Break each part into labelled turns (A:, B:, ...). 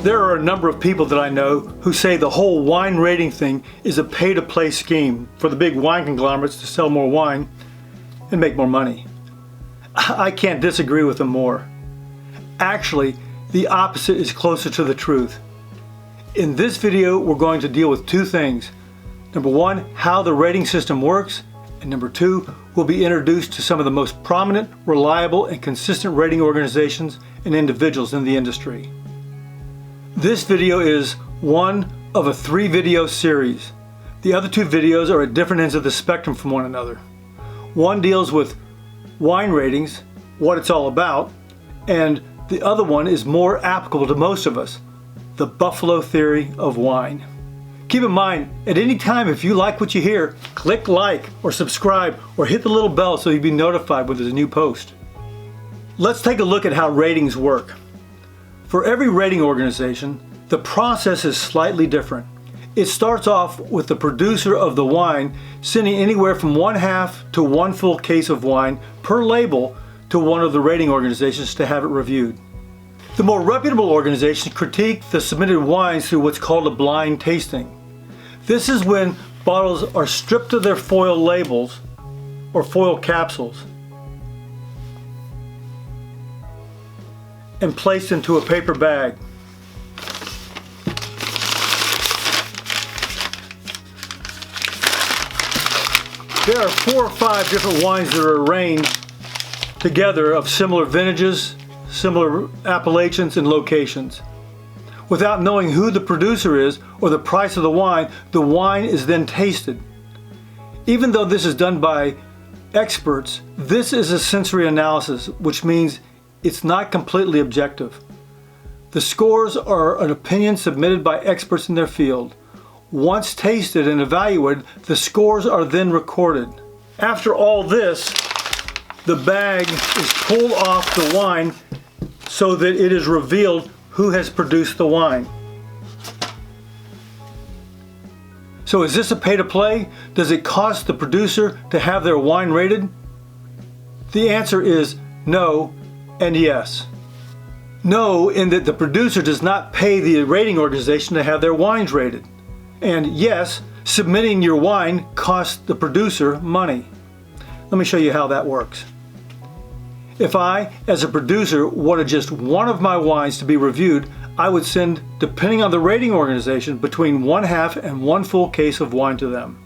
A: There are a number of people that I know who say the whole wine rating thing is a pay-to-play scheme for the big wine conglomerates to sell more wine and make more money. I can't disagree with them more. Actually, the opposite is closer to the truth. In this video, we're going to deal with two things. Number one, how the rating system works, and number two, we'll be introduced to some of the most prominent, reliable, and consistent rating organizations and individuals in the industry. This video is one of a 3-video series. The other 2 videos are at different ends of the spectrum from one another. One deals with wine ratings, what it's all about, and the other one is more applicable to most of us, the Buffalo theory of wine. Keep in mind, at any time if you like what you hear, click like or subscribe or hit the little bell so you'll be notified when there's a new post. Let's take a look at how ratings work. For every rating organization, the process is slightly different. It starts off with the producer of the wine sending anywhere from 1/2 to 1 full case of wine per label to one of the rating organizations to have it reviewed. The more reputable organizations critique the submitted wines through what's called a blind tasting. This is when bottles are stripped of their foil labels or foil capsules and placed into a paper bag. There are 4 or 5 different wines that are arranged together of similar vintages, similar appellations, and locations. Without knowing who the producer is or the price of the wine is then tasted. Even though this is done by experts, this is a sensory analysis, which means it's not completely objective. The scores are an opinion submitted by experts in their field. Once tasted and evaluated, the scores are then recorded. After all this, the bag is pulled off the wine so that it is revealed who has produced the wine. So is this a pay-to-play? Does it cost the producer to have their wine rated? The answer is no and yes. No, in that the producer does not pay the rating organization to have their wines rated. And yes, submitting your wine costs the producer money. Let me show you how that works. If I, as a producer, wanted just one of my wines to be reviewed, I would send, depending on the rating organization, between 1/2 and 1 full case of wine to them.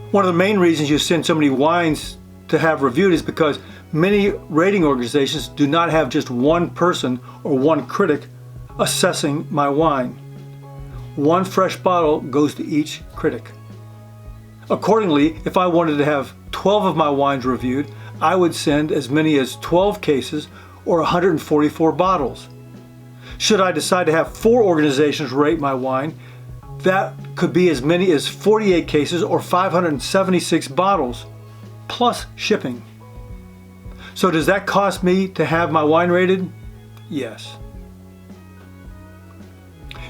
A: One of the main reasons you send so many wines to have reviewed is because many rating organizations do not have just one person or one critic assessing my wine. 1 fresh bottle goes to each critic. Accordingly, if I wanted to have 12 of my wines reviewed, I would send as many as 12 cases or 144 bottles. Should I decide to have 4 organizations rate my wine, that could be as many as 48 cases or 576 bottles, plus shipping. So does that cost me to have my wine rated? Yes.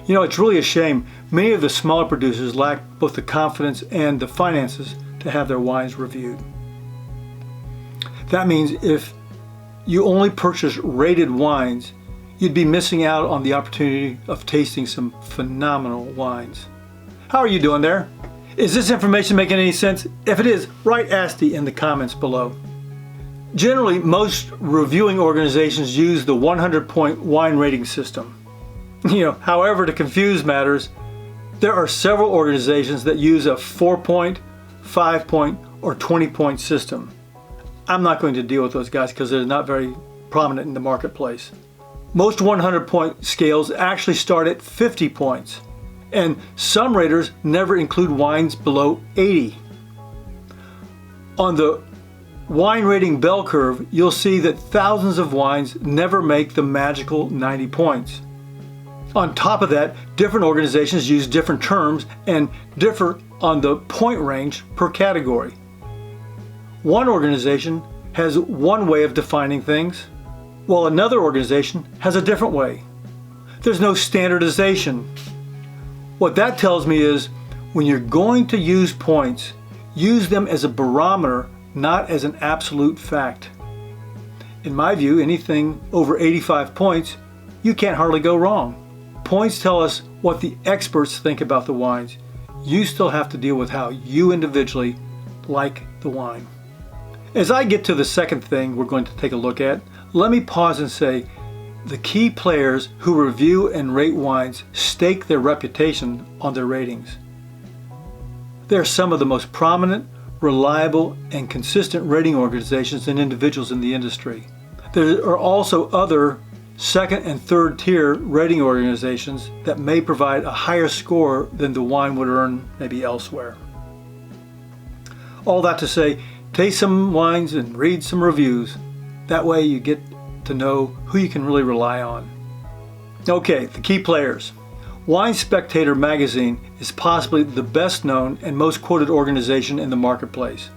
A: You know, it's really a shame. Many of the smaller producers lack both the confidence and the finances to have their wines reviewed. That means if you only purchase rated wines, you'd be missing out on the opportunity of tasting some phenomenal wines. How are you doing there? Is this information making any sense? If it is, write Asti in the comments below. Generally, most reviewing organizations use the 100-point wine rating system. However, to confuse matters, there are several organizations that use a 4-point, 5-point, or 20-point system. I'm not going to deal with those guys because they're not very prominent in the marketplace. Most 100-point scales actually start at 50 points, and some raters never include wines below 80. On the wine rating bell curve, you'll see that thousands of wines never make the magical 90 points. On top of that, different organizations use different terms and differ on the point range per category. One organization has one way of defining things, while another organization has a different way. There's no standardization. What that tells me is when you're going to use points, use them as a barometer, not as an absolute fact. In my view, anything over 85 points, you can't hardly go wrong. points tell us what the experts think about the wines. You still have to deal with how you individually like the wine. As I get to the second thing we're going to take a look at, let me pause and say the key players who review and rate wines stake their reputation on their ratings. They are some of the most prominent, reliable, and consistent rating organizations and individuals in the industry. There are also other second and third tier rating organizations that may provide a higher score than the wine would earn maybe elsewhere. All that to say, taste some wines and read some reviews. That way you get to know who you can really rely on. Okay, the key players. Wine Spectator magazine is possibly the best known and most quoted organization in the marketplace.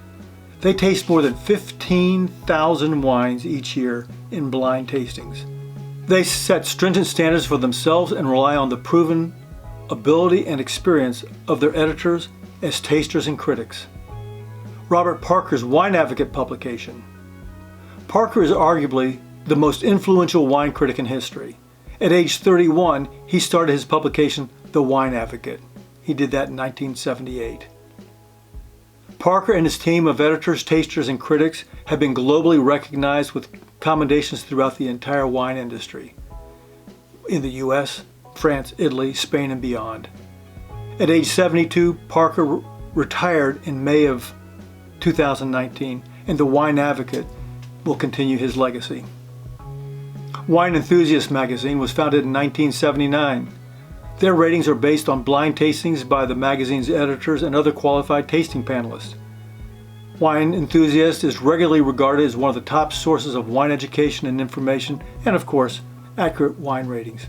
A: They taste more than 15,000 wines each year in blind tastings. They set stringent standards for themselves and rely on the proven ability and experience of their editors as tasters and critics. Robert Parker's Wine Advocate publication. Parker is arguably the most influential wine critic in history. At age 31, he started his publication, The Wine Advocate. He did that in 1978. Parker and his team of editors, tasters, and critics have been globally recognized with commendations throughout the entire wine industry in the US, France, Italy, Spain, and beyond. At age 72, Parker retired in May of 2019, and The Wine Advocate will continue his legacy. Wine Enthusiast magazine was founded in 1979. Their ratings are based on blind tastings by the magazine's editors and other qualified tasting panelists. Wine Enthusiast is regularly regarded as one of the top sources of wine education and information, and of course, accurate wine ratings.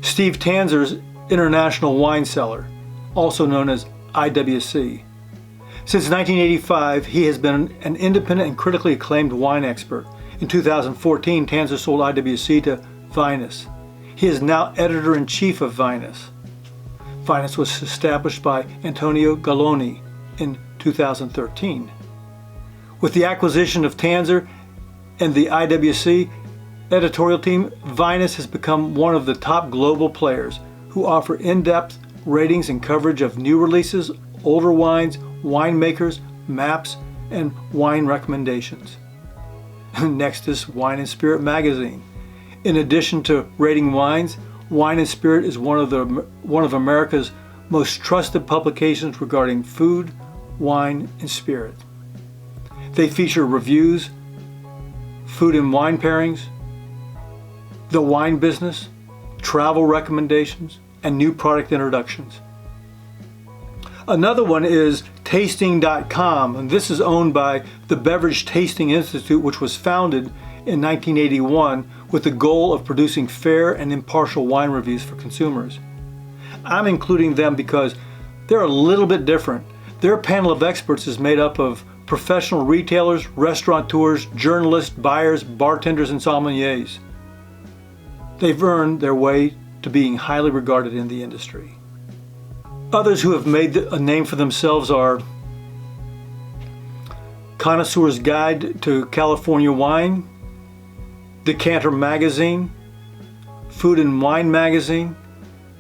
A: Steve Tanzer's International Wine Cellar, also known as IWC. Since 1985, he has been an independent and critically acclaimed wine expert. In 2014, Tanzer sold IWC to Vinous. He is now editor-in-chief of Vinous. Vinous was established by Antonio Galloni in 2013. With the acquisition of Tanzer and the IWC editorial team, Vinous has become one of the top global players who offer in-depth ratings and coverage of new releases, older wines, winemakers, maps, and wine recommendations. Next is Wine and Spirit magazine. In addition to rating wines, Wine and Spirit is one of America's most trusted publications regarding food, wine, and spirit. They feature reviews, food and wine pairings, the wine business, travel recommendations, and new product introductions. Another one is tasting.com, and this is owned by the Beverage Tasting Institute, which was founded in 1981 with the goal of producing fair and impartial wine reviews for consumers. I'm including them because they're a little bit different. Their panel of experts is made up of professional retailers, restaurateurs, journalists, buyers, bartenders, and sommeliers. They've earned their way to being highly regarded in the industry. Others who have made a name for themselves are Connoisseur's Guide to California Wine, Decanter Magazine, Food and Wine Magazine,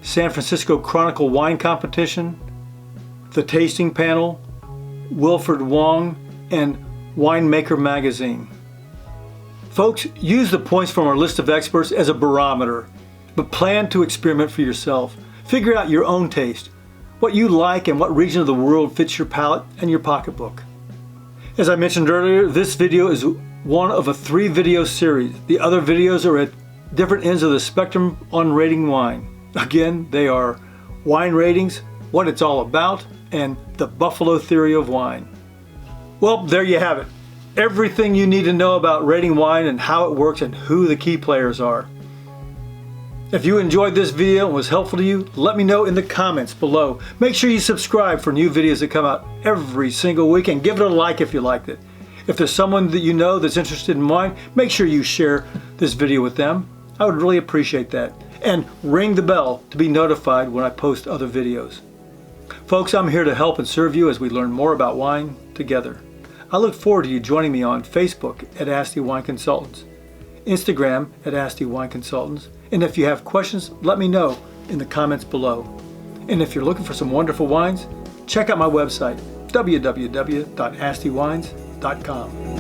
A: San Francisco Chronicle Wine Competition, The Tasting Panel, Wilfred Wong, and Winemaker Magazine. Folks, use the points from our list of experts as a barometer, but plan to experiment for yourself. Figure out your own taste, what you like and what region of the world fits your palate and your pocketbook. As I mentioned earlier, this video is one of a 3-video series. The other videos are at different ends of the spectrum on rating wine. Again, they are wine ratings, what it's all about, and the Buffalo theory of wine. Well, there you have it. Everything you need to know about rating wine and how it works and who the key players are. If you enjoyed this video and was helpful to you, let me know in the comments below. Make sure you subscribe for new videos that come out every single week, and give it a like if you liked it. If there's someone that you know that's interested in wine, make sure you share this video with them. I would really appreciate that. And ring the bell to be notified when I post other videos. Folks, I'm here to help and serve you as we learn more about wine together. I look forward to you joining me on Facebook at Asti Wine Consultants, Instagram at Asti Wine Consultants. And if you have questions, let me know in the comments below. And if you're looking for some wonderful wines, check out my website, www.astiwines.com.